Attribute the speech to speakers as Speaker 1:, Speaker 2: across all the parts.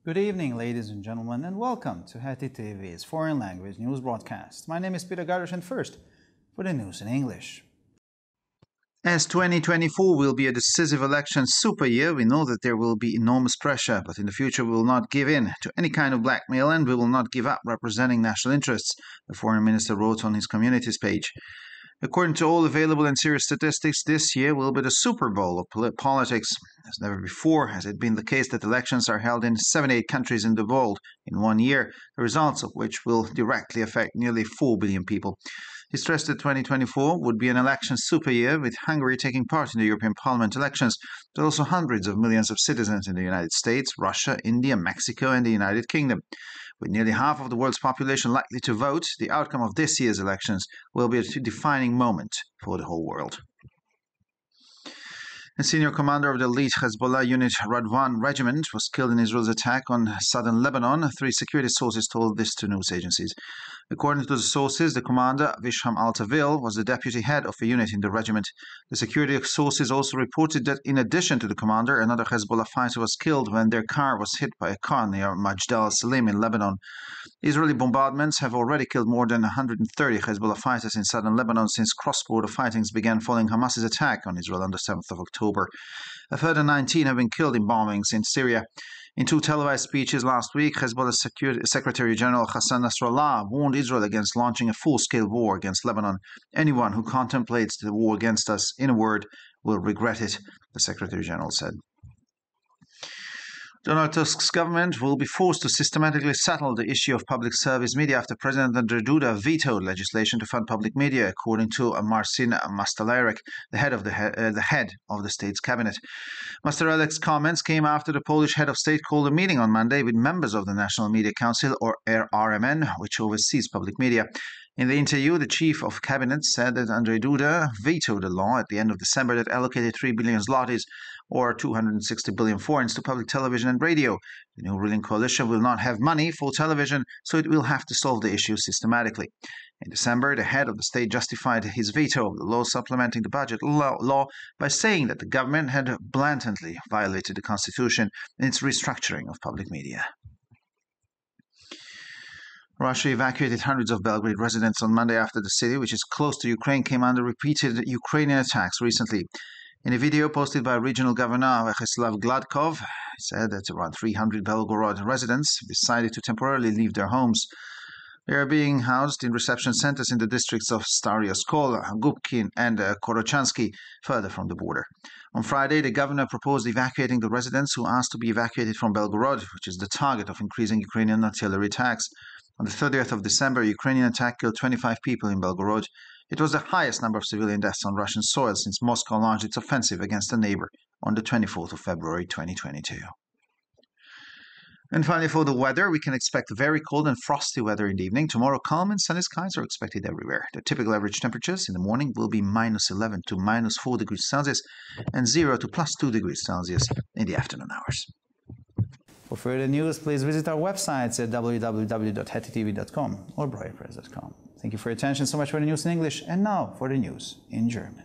Speaker 1: Good evening, ladies and gentlemen, and welcome to Heti TV's foreign language news broadcast. My name is Peter Gardosh, and first, for the news in English. As 2024 will be a decisive election super year, we know that there will be enormous pressure, but in the future we will not give in to any kind of blackmail and we will not give up representing national interests, the foreign minister wrote on his community's page. According to all available and serious statistics, this year will be the Super Bowl of politics. As never before has it been the case that elections are held in 78 countries in the world in 1 year, the results of which will directly affect nearly 4 billion people. He stressed that 2024 would be an election super year, with Hungary taking part in the European Parliament elections, but also hundreds of millions of citizens in the United States, Russia, India, Mexico, and the United Kingdom. With nearly half of the world's population likely to vote, the outcome of this year's elections will be a defining moment for the whole world. A senior commander of the elite Hezbollah unit Radwan regiment was killed in Israel's attack on southern Lebanon, 3 security sources told this to news agencies. According to the sources, the commander, Visham Al-Tawil, was the deputy head of a unit in the regiment. The security sources also reported that in addition to the commander, another Hezbollah fighter was killed when their car was hit by a car near Majd al-Salim in Lebanon. Israeli bombardments have already killed more than 130 Hezbollah fighters in southern Lebanon since cross-border fightings began following Hamas's attack on Israel on the 7th of October. A further 19 have been killed in bombings in Syria. In 2 televised speeches last week, Hezbollah Secretary General Hassan Nasrallah warned Israel against launching a full-scale war against Lebanon. Anyone who contemplates the war against us, in a word, will regret it, the Secretary General said. Donald Tusk's government will be forced to systematically settle the issue of public service media after President Andrzej Duda vetoed legislation to fund public media, according to Marcin Mastalerek, the head of the state's cabinet. Mastalerek's comments came after the Polish head of state called a meeting on Monday with members of the National Media Council, or RMN, which oversees public media. In the interview, the chief of cabinet said that Andrzej Duda vetoed a law at the end of December that allocated 3 billion zlotys, or 260 billion forints, to public television and radio. The new ruling coalition will not have money for television, so it will have to solve the issue systematically. In December, the head of the state justified his veto of the law supplementing the budget law by saying that the government had blatantly violated the constitution in its restructuring of public media. Russia evacuated hundreds of Belgrade residents on Monday after the city, which is close to Ukraine, came under repeated Ukrainian attacks recently. In a video posted by regional governor Vyacheslav Gladkov, he said that around 300 Belgorod residents decided to temporarily leave their homes. They are being housed in reception centers in the districts of Stary Oskol, Gubkin, and Korochansky, further from the border. On Friday, the governor proposed evacuating the residents who asked to be evacuated from Belgorod, which is the target of increasing Ukrainian artillery attacks. On the 30th of December, a Ukrainian attack killed 25 people in Belgorod. It was the highest number of civilian deaths on Russian soil since Moscow launched its offensive against a neighbor on the 24th of February 2022. And finally, for the weather, we can expect very cold and frosty weather in the evening. Tomorrow, calm and sunny skies are expected everywhere. The typical average temperatures in the morning will be -11 to -4 degrees Celsius and 0 to +2 degrees Celsius in the afternoon hours. For further news, please visit our websites at www.hetitv.com or breuerpress.com. Thank you for your attention. So much for the news in English. And now for the news in German.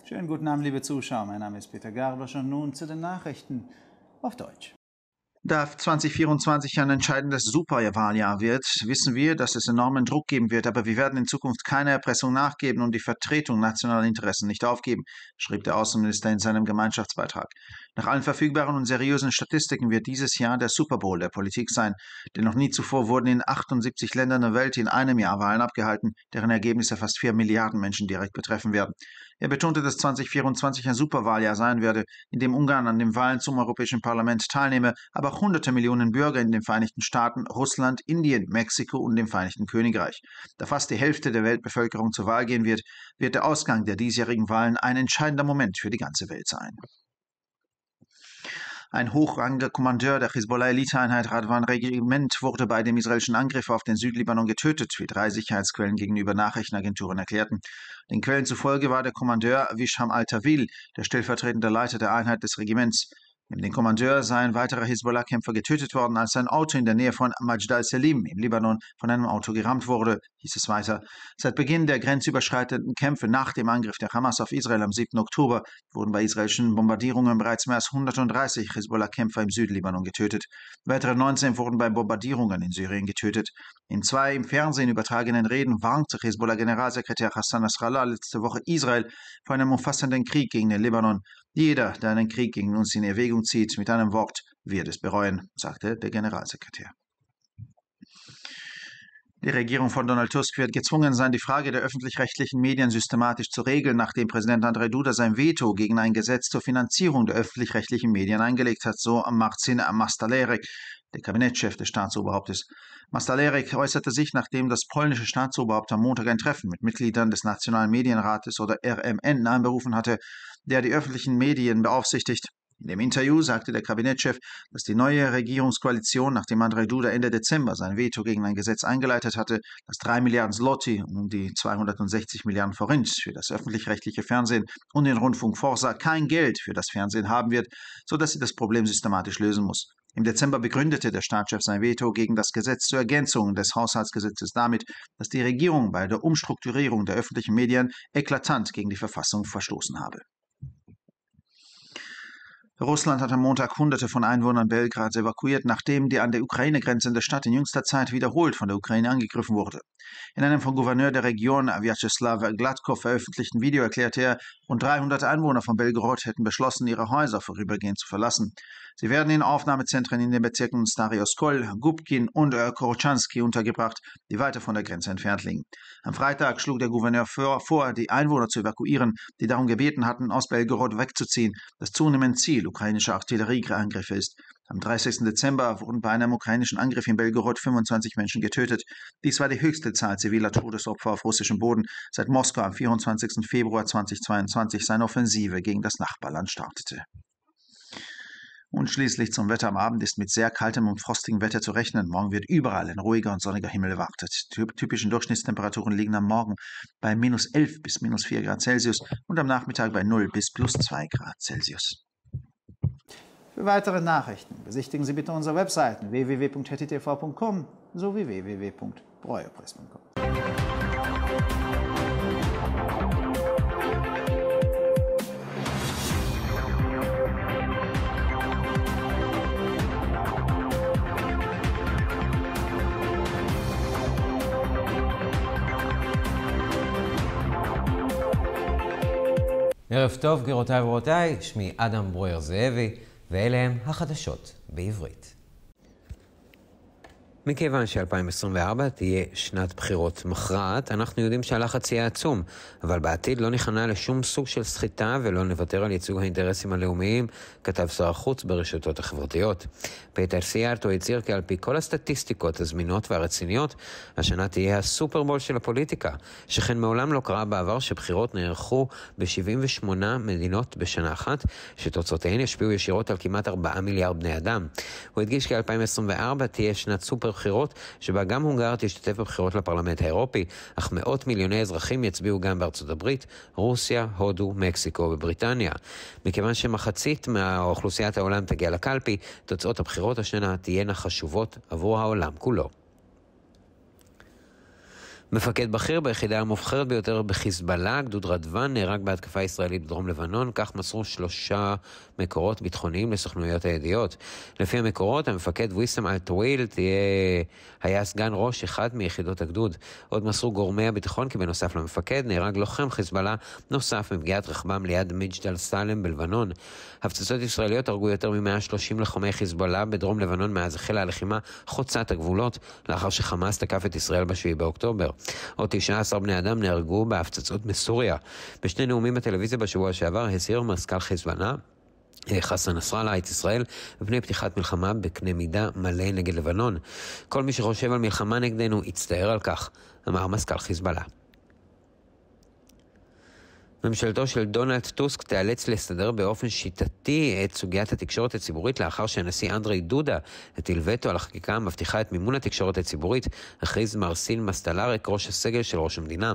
Speaker 1: Schönen guten Abend, liebe Zuschauer. Mein Name ist Peter Gardosch und nun zu den Nachrichten auf Deutsch. Da 2024 ein entscheidendes Superwahljahr wird, wissen wir, dass es enormen Druck geben wird, aber wir werden in Zukunft keine Erpressung nachgeben und die Vertretung nationaler Interessen nicht aufgeben, schrieb der Außenminister in seinem Gemeinschaftsbeitrag. Nach allen verfügbaren und seriösen Statistiken wird dieses Jahr der Super Bowl der Politik sein, denn noch nie zuvor wurden in 78 Ländern der Welt in einem Jahr Wahlen abgehalten, deren Ergebnisse fast 4 Milliarden Menschen direkt betreffen werden. Er betonte, dass 2024 ein Superwahljahr sein werde, in dem Ungarn an den Wahlen zum Europäischen Parlament teilnehme, aber auch hunderte Millionen Bürger in den Vereinigten Staaten, Russland, Indien, Mexiko und dem Vereinigten Königreich. Da fast die Hälfte der Weltbevölkerung zur Wahl gehen wird, wird der Ausgang der diesjährigen Wahlen ein entscheidender Moment für die ganze Welt sein. Ein hochrangiger Kommandeur der Hisbollah-Eliteeinheit Radwan-Regiment wurde bei dem israelischen Angriff auf den Südlibanon getötet, wie 3 Sicherheitsquellen gegenüber Nachrichtenagenturen erklärten. Den Quellen zufolge war der Kommandeur Wisham al-Tawil der stellvertretende Leiter der Einheit des Regiments. Neben dem Kommandeur sei ein weiterer Hisbollah-Kämpfer getötet worden, als sein Auto in der Nähe von Majd al-Selim im Libanon von einem Auto gerammt wurde, hieß es weiter. Seit Beginn der grenzüberschreitenden Kämpfe nach dem Angriff der Hamas auf Israel am 7. Oktober wurden bei israelischen Bombardierungen bereits mehr als 130 Hisbollah-Kämpfer im Südlibanon getötet. Weitere 19 wurden bei Bombardierungen in Syrien getötet. In 2 im Fernsehen übertragenen Reden warnte Hisbollah-Generalsekretär Hassan Nasrallah letzte Woche Israel vor einem umfassenden Krieg gegen den Libanon. Jeder, der einen Krieg gegen uns in Erwägung zieht, mit einem Wort, wird es bereuen, sagte der Generalsekretär. Die Regierung von Donald Tusk wird gezwungen sein, die Frage der öffentlich-rechtlichen Medien systematisch zu regeln, nachdem Präsident Andrzej Duda sein Veto gegen ein Gesetz zur Finanzierung der öffentlich-rechtlichen Medien eingelegt hat, so Marcin Mastalerek, der Kabinettschef des Staatsoberhauptes. Mastalerek äußerte sich, nachdem das polnische Staatsoberhaupt am Montag ein Treffen mit Mitgliedern des Nationalen Medienrates oder RMN einberufen hatte, der die öffentlichen Medien beaufsichtigt. In dem Interview sagte der Kabinettschef, dass die neue Regierungskoalition, nachdem Andrzej Duda Ende Dezember sein Veto gegen ein Gesetz eingeleitet hatte, das 3 Milliarden Zloty, um die 260 Milliarden Forint für das öffentlich-rechtliche Fernsehen und den Rundfunk vorsah, kein Geld für das Fernsehen haben wird, sodass sie das Problem systematisch lösen muss. Im Dezember begründete der Staatschef sein Veto gegen das Gesetz zur Ergänzung des Haushaltsgesetzes damit, dass die Regierung bei der Umstrukturierung der öffentlichen Medien eklatant gegen die Verfassung verstoßen habe. Russland hat am Montag Hunderte von Einwohnern Belgrads evakuiert, nachdem die an der Ukraine grenzende Stadt in jüngster Zeit wiederholt von der Ukraine angegriffen wurde. In einem vom Gouverneur der Region, Vyacheslav Gladkov, veröffentlichten Video erklärte er, rund 300 Einwohner von Belgorod hätten beschlossen, ihre Häuser vorübergehend zu verlassen. Sie werden in Aufnahmezentren in den Bezirken Stary Oskol, Gubkin und Korochanski untergebracht, die weiter von der Grenze entfernt liegen. Am Freitag schlug der Gouverneur vor, die Einwohner zu evakuieren, die darum gebeten hatten, aus Belgorod wegzuziehen, das zunehmend Ziel ukrainischer Artillerieangriffe ist. Am 30. Dezember wurden bei einem ukrainischen Angriff in Belgorod 25 Menschen getötet. Dies war die höchste Zahl ziviler Todesopfer auf russischem Boden, seit Moskau am 24. Februar 2022 seine Offensive gegen das Nachbarland startete. Und schließlich zum Wetter. Am Abend ist mit sehr kaltem und frostigem Wetter zu rechnen. Morgen wird überall ein ruhiger und sonniger Himmel erwartet. Typischen Durchschnittstemperaturen liegen am Morgen bei -11 bis -4 Grad Celsius und am Nachmittag bei 0 bis +2 Grad Celsius. Für weitere Nachrichten besichtigen Sie bitte unsere Webseiten www.hettitv.com sowie www.breuerpress.com.
Speaker 2: ערב טוב, גבירותיי ורבותיי, שמי אדם ברויר זאבי, ואלה הם החדשות בעברית. מכיוון ש-2024 תהיה שנת בחירות מכרעת, אנחנו יודעים שהלחץ יהיה עצום, אבל בעתיד לא נכנע לשום סוג של סחיטה ולא נוותר על ייצוג האינטרסים הלאומיים, כתב שר החוץ ברשתות החברתיות. פיטר סיארטו הצהיר כי על פי כל הסטטיסטיקות הזמינות והרציניות, השנה תהיה הסופרבול של הפוליטיקה, שכן מעולם לא קרה בעבר שבחירות נערכו ב-78 מדינות בשנה אחת, שתוצאותיהן ישפיעו ישירות על כמעט 4 מיליארד בני אדם. הוא הדגיש כי 2024 תהיה שנת סופר בחירות, שבה גם הונגריה תשתתף בבחירות לפרלמנט האירופי, אך מאות מיליוני אזרחים יצביעו גם בארצות הברית, רוסיה, הודו, מקסיקו ובריטניה. מכיוון שמחצית מהאוכלוסיית העולם תגיע לקלפי, תוצאות הבחירות השנה תהיינה חשובות עבור העולם כולו. מפקד בכיר ביחידה המובחרת ביותר בחיזבאללה, גדוד רדוון, נהרג בהתקפה ישראלית בדרום לבנון, כך מסרו 3 מקורות ביטחוניים לסוכנויות הידיעות. לפי המקורות, המפקד ויסם אל-טוויל היה סגן ראש אחד מיחידות הגדוד. עוד מסרו גורמי הביטחון כי בנוסף למפקד נהרג לוחם חיזבאללה נוסף מפגיעת רכבם ליד מג'דל סלם בלבנון. הפצצות ישראליות הרגו יותר מ-130 לוחמי חיזבאללה בדרום לבנון מאז החלה הלחימה חוצת הגבולות, לאחר שחמאס תקף את ישראל ב7 באוקטובר. עוד 19 בני אדם נהרגו בהפצצות מסוריה. בשני נאומים בטלוויזיה בשבוע שעבר הסיר מזכ"ל חיזבאללה חסן נסראללה את ישראל בפני פתיחת מלחמה בקנה מידה מלא נגד לבנון. כל מי שחושב על מלחמה נגדנו יצטער על כך, אמר מזכ"ל חיזבאללה. ממשלתו של דונלד טוסק תיאלץ לסדר באופן שיטתי את סוגיית התקשורת הציבורית לאחר שהנשיא אנדרי דודה הטיל וטו על החקיקה המבטיחה את מימון התקשורת הציבורית, הכריז מרסין מסטלרק, ראש הסגל של ראש המדינה.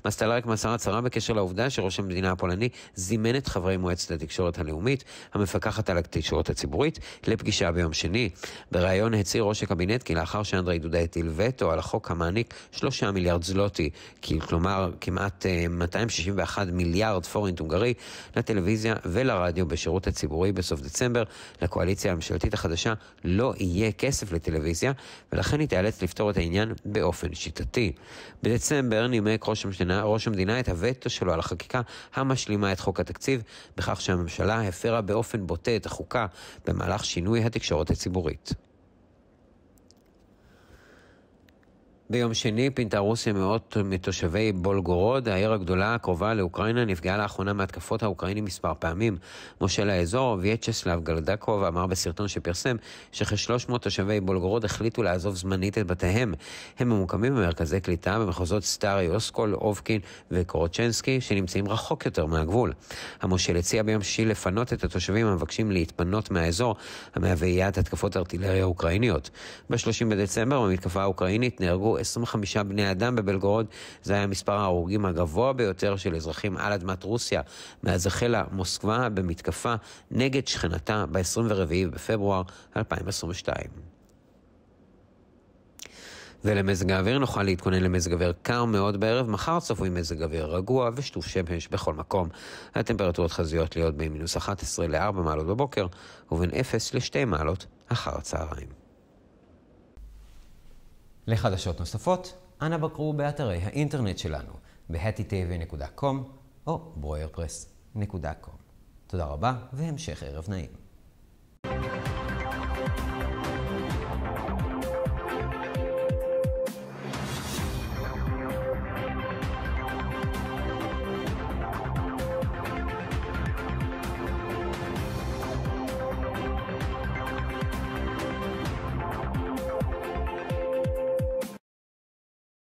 Speaker 2: מסטלרק מסר הצהרה בקשר לעובדה שראש המדינה הפולני זימן את חברי מועצת התקשורת הלאומית המפקחת על התקשורת הציבורית לפגישה ביום שני. בריאיון הצהיר ראש הקבינט כי לאחר שאנדרי דודה הטיל וטו על החוק המעניק 3 מיליארד זלוטי, כלומר כמעט 261 מיליארד פורינט הונגרי לטלוויזיה ולרדיו בשירות הציבורי בסוף דצמבר, לקואליציה הממשלתית החדשה לא יהיה כסף לטלוויזיה, ולכן היא תיאלץ לפתור את העניין באופן שיטתי. בדצמבר נימק ראש המדינה את הווטו שלו על החקיקה המשלימה את חוק התקציב, בכך שהממשלה הפרה באופן בוטה את החוקה במהלך שינוי התקשורת הציבורית. ביום שני פינתה רוסיה מאות מתושבי בולגורוד, העיר הגדולה הקרובה לאוקראינה, נפגעה לאחרונה מהתקפות האוקראינים מספר פעמים. מושל האזור, ויאצ'סלב גלדקוב, אמר בסרטון שפרסם שכ-300 תושבי בולגורוד החליטו לעזוב זמנית את בתיהם. הם ממוקמים במרכזי קליטה במחוזות סטארי, אוסקול, אובקין וקורוצ'נסקי, שנמצאים רחוק יותר מהגבול. המושל הציע ביום שישי לפנות את התושבים המבקשים להתפנות מהאזור, המהווה יעד התקפות ארטילריה אוקראיניות. ב-30 בדצמבר, במתקפה האוקראינית, נהרגו 25 בני אדם בבלגורוד. זה היה מספר ההרוגים הגבוה ביותר של אזרחים על אדמת רוסיה מאז החלה מוסקבה במתקפה נגד שכנתה ב-24 בפברואר 2022. ולמזג האוויר, נוכל להתכונן למזג אוויר קר מאוד בערב. מחר צפוי מזג אוויר רגוע ושטוף שמש בכל מקום. הטמפרטורות חזויות להיות בין מינוס 11 ל-4 מעלות בבוקר ובין 0 ל-2 מעלות אחר הצהריים. לחדשות נוספות, אנא בקרו באתרי האינטרנט שלנו ב-hattitv.com או broyerpress.com. תודה רבה והמשך ערב נעים.